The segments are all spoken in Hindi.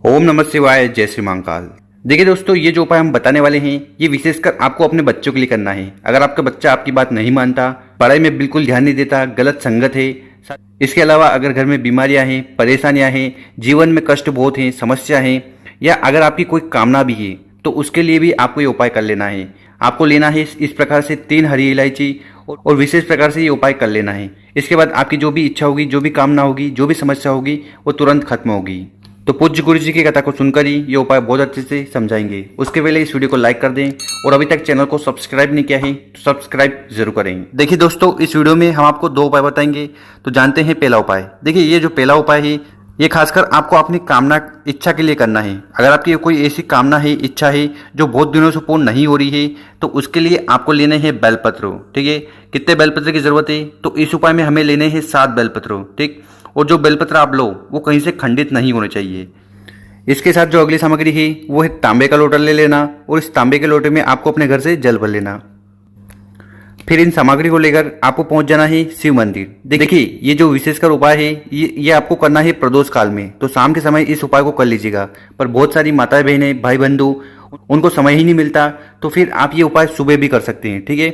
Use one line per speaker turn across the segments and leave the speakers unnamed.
ओम नमः शिवाय, जय श्री महाकाल। देखिए दोस्तों, ये जो उपाय हम बताने वाले हैं ये विशेषकर आपको अपने बच्चों के लिए करना है। अगर आपका बच्चा आपकी बात नहीं मानता, पढ़ाई में बिल्कुल ध्यान नहीं देता, गलत संगत है, इसके अलावा अगर घर में बीमारियां हैं, परेशानियां हैं, जीवन में कष्ट बहुत हैं, समस्या हैं, या अगर आपकी कोई कामना भी है तो उसके लिए भी आपको ये उपाय कर लेना है। आपको लेना है इस प्रकार से 3 हरी इलायची और विशेष प्रकार से ये उपाय कर लेना है। इसके बाद आपकी जो भी इच्छा होगी, जो भी कामना होगी, जो भी समस्या होगी वो तुरंत खत्म होगी। तो पूज्य गुरु जी की कथा को सुनकर ही ये उपाय बहुत अच्छे से समझाएंगे। उसके पहले इस वीडियो को लाइक कर दें और अभी तक चैनल को सब्सक्राइब नहीं किया है तो सब्सक्राइब जरूर करें। देखिए दोस्तों, इस वीडियो में हम आपको 2 उपाय बताएंगे। तो जानते हैं पहला उपाय। देखिए, ये जो पहला उपाय है ये खासकर आपको अपनी कामना इच्छा के लिए करना है। अगर आपकी कोई ऐसी कामना है, इच्छा है जो बहुत दिनों से पूर्ण नहीं हो रही है तो उसके लिए आपको लेने हैं बेलपत्र। ठीक है, कितने बेलपत्र की जरूरत है? तो इस उपाय में हमें लेने हैं 7 बेलपत्र। ठीक, और जो बेलपत्र आप लो वो कहीं से खंडित नहीं होने चाहिए। इसके साथ जो अगली सामग्री है वो है तांबे का लोटा ले लेना और इस तांबे के लोटे में आपको अपने घर से जल भर लेना। फिर इन सामग्री को लेकर आपको पहुंच जाना है शिव मंदिर। देखिए, ये जो विशेषकर उपाय है ये आपको करना है प्रदोष काल में। तो शाम के समय इस उपाय को कर लीजिएगा। पर बहुत सारी माताएं बहनें, भाई बंधु, उनको समय ही नहीं मिलता, तो फिर आप ये उपाय सुबह भी कर सकते हैं। ठीक है,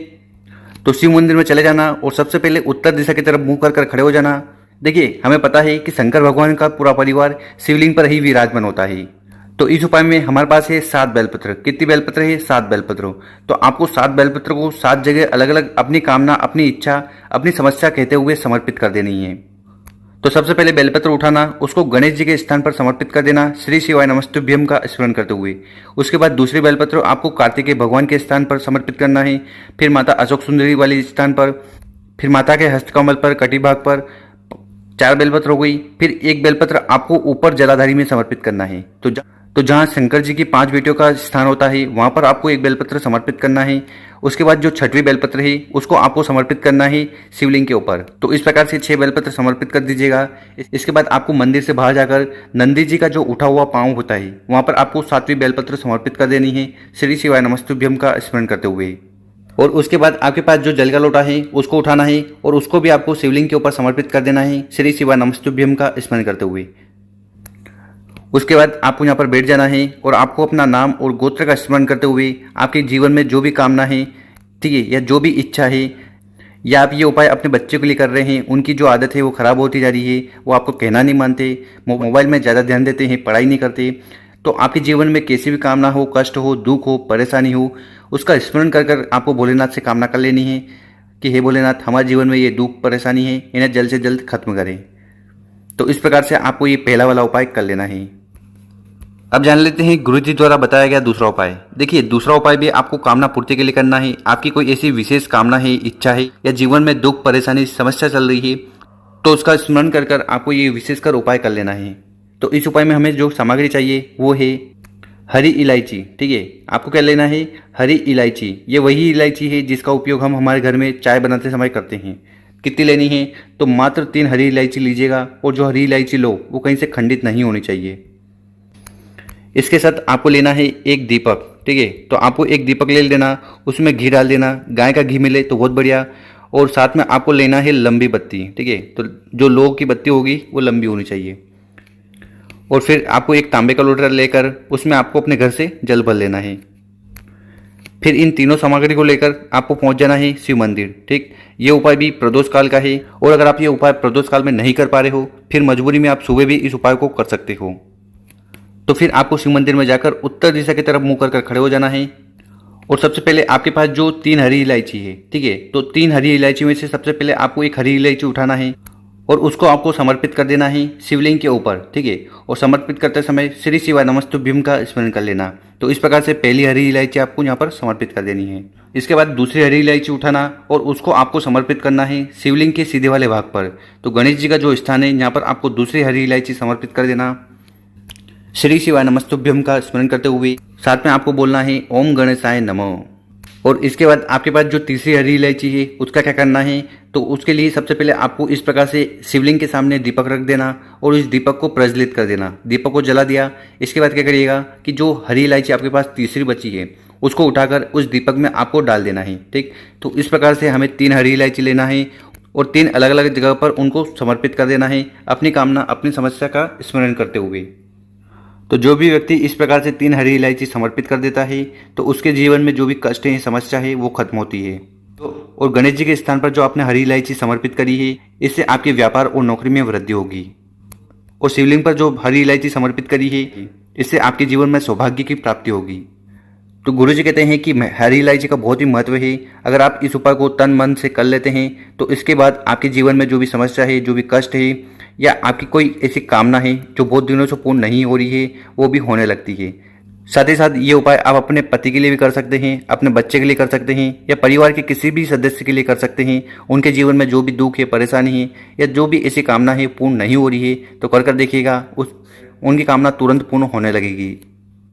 तो शिव मंदिर में चले जाना और सबसे पहले उत्तर दिशा की तरफ मुंह कर खड़े हो जाना। देखिए, हमें पता है कि शंकर भगवान का पूरा परिवार शिवलिंग पर ही विराजमान होता है। तो इस उपाय में हमारे पास है 7 बेलपत्र। कितनी बेलपत्र है? 7 बेलपत्र। तो आपको 7 बेलपत्र को 7 जगह अलग अलग अपनी कामना, अपनी इच्छा, अपनी समस्या कहते हुए समर्पित कर देनी है। तो सबसे पहले बेलपत्र उठाना, उसको गणेश जी के स्थान पर समर्पित कर देना, श्री शिवाय नमस्तुभ्यम का स्मरण करते हुए। उसके बाद दूसरी बेलपत्र आपको कार्तिकेय भगवान के स्थान पर समर्पित करना है, फिर माता अशोक सुंदरी वाले स्थान पर, फिर माता के हस्तकमल पर, कटिभाग पर। 4 बेलपत्र हो गई। फिर 1 बेलपत्र आपको ऊपर जलाधारी में समर्पित करना है। तो जहां शंकर जी की 5 बेटियों का स्थान होता है वहां पर आपको 1 बेलपत्र समर्पित करना है। उसके बाद जो 6वीं बेलपत्र है उसको आपको समर्पित करना है शिवलिंग के ऊपर। तो इस प्रकार से 6 बेलपत्र समर्पित कर दीजिएगा। इसके बाद आपको मंदिर से बाहर जाकर नंदी जी का जो उठा हुआ पांव होता है वहां पर आपको 7वीं बेलपत्र समर्पित कर देनी है, श्री शिवाय नमस्तुभ्यम का स्मरण करते हुए। और उसके बाद आपके पास जो जल का लोटा है उसको उठाना है और उसको भी आपको शिवलिंग के ऊपर समर्पित कर देना है, श्री शिवाय नमस्तुभ्यम का स्मरण करते हुए। उसके बाद आपको यहाँ पर बैठ जाना है और आपको अपना नाम और गोत्र का स्मरण करते हुए आपके जीवन में जो भी कामना है, ठीक है, या जो भी इच्छा है, या आप ये उपाय अपने बच्चे के लिए कर रहे हैं, उनकी जो आदत है वो खराब होती जा रही है, वो आपको कहना नहीं मानते, मोबाइल में ज़्यादा ध्यान देते हैं, पढ़ाई नहीं करते, तो आपके जीवन में कैसी भी कामना हो, कष्ट हो, दुख हो, परेशानी हो, उसका स्मरण कर आपको भोलेनाथ से कामना कर लेनी है कि हे भोलेनाथ, हमारे जीवन में ये दुख परेशानी है, इन्हें जल्द से जल्द खत्म करें। तो इस प्रकार से आपको ये पहला वाला उपाय कर लेना है। अब जान लेते हैं गुरु जी द्वारा बताया गया दूसरा उपाय। देखिए, दूसरा उपाय भी आपको कामना पूर्ति के लिए करना है। आपकी कोई ऐसी विशेष कामना है, इच्छा है, या जीवन में दुख परेशानी समस्या चल रही है तो उसका स्मरण कर आपको ये विशेषकर उपाय कर लेना है। तो इस उपाय में हमें जो सामग्री चाहिए वो है हरी इलायची। ठीक है, आपको क्या लेना है? हरी इलायची। ये वही इलायची है जिसका उपयोग हम हमारे घर में चाय बनाते समय करते हैं। कितनी लेनी है? तो मात्र 3 हरी इलायची लीजिएगा और जो हरी इलायची लो वो कहीं से खंडित नहीं होनी चाहिए। इसके साथ आपको लेना है 1 दीपक। ठीक है, तो आपको 1 दीपक ले लेना, उसमें घी डाल देना, गाय का घी मिले तो बहुत बढ़िया। और साथ में आपको लेना है लंबी बत्ती। ठीक है, तो जो लोह की बत्ती होगी वो लंबी होनी चाहिए। और फिर आपको 1 तांबे का लोटा लेकर उसमें आपको अपने घर से जल भर लेना है। फिर इन तीनों सामग्री को लेकर आपको पहुंच जाना है शिव मंदिर। ठीक, ये उपाय भी प्रदोष काल का है और अगर आप ये उपाय प्रदोष काल में नहीं कर पा रहे हो फिर मजबूरी में आप सुबह भी इस उपाय को कर सकते हो। तो फिर आपको शिव मंदिर में जाकर उत्तर दिशा की तरफ मुंह कर खड़े हो जाना है और सबसे पहले आपके पास जो 3 हरी इलायची है, ठीक है, तो 3 हरी इलायची में से सबसे पहले आपको 1 हरी इलायची उठाना है और उसको आपको समर्पित कर देना है शिवलिंग के ऊपर। ठीक है, और समर्पित करते समय श्री शिवाय नमस्तुभ्यम का स्मरण कर लेना। तो इस प्रकार से पहली हरी इलायची आपको यहाँ पर समर्पित कर देनी है। इसके बाद दूसरी हरी इलायची उठाना और उसको आपको समर्पित करना है शिवलिंग के सीधे वाले भाग पर। तो गणेश जी का जो स्थान है यहाँ पर आपको दूसरी हरी इलायची समर्पित कर देना, श्री शिवाय नमस्तुभ्यम का स्मरण करते हुए। साथ में आपको बोलना है ओम गणेशाय नमः। और इसके बाद आपके पास जो तीसरी हरी इलायची है उसका क्या करना है? तो उसके लिए सबसे पहले आपको इस प्रकार से शिवलिंग के सामने दीपक रख देना और इस दीपक को प्रज्वलित कर देना। दीपक को जला दिया। इसके बाद क्या करिएगा कि जो हरी इलायची आपके पास तीसरी बची है उसको उठाकर उस दीपक में आपको डाल देना है। ठीक, तो इस प्रकार से हमें 3 हरी इलायची लेना है और 3 अलग अलग जगह पर उनको समर्पित कर देना है अपनी कामना, अपनी समस्या का स्मरण करते हुए। तो जो भी व्यक्ति इस प्रकार से 3 हरी इलायची समर्पित कर देता है तो उसके जीवन में जो भी कष्ट है, समस्या है, वो खत्म होती है। तो और गणेश जी के स्थान पर जो आपने हरी इलायची समर्पित करी है, इससे आपके व्यापार और नौकरी में वृद्धि होगी। और शिवलिंग पर जो हरी इलायची समर्पित करी है, इससे आपके जीवन में सौभाग्य की प्राप्ति होगी। तो गुरुजी कहते हैं कि हरी इलायची का बहुत ही महत्व है। अगर आप इस उपाय को तन मन से कर लेते हैं तो इसके बाद आपके जीवन में जो भी समस्या है, जो भी कष्ट है, या आपकी कोई ऐसी कामना है जो बहुत दिनों से पूर्ण नहीं हो रही है, वो भी होने लगती है। साथ ही साथ ये उपाय आप अपने पति के लिए भी कर सकते हैं, अपने बच्चे के लिए कर सकते हैं, या परिवार के किसी भी सदस्य के लिए कर सकते हैं। उनके जीवन में जो भी दुख है, परेशानी है, या जो भी ऐसी कामना है पूर्ण नहीं हो रही है, तो कर देखिएगा, उनकी कामना तुरंत पूर्ण होने लगेगी।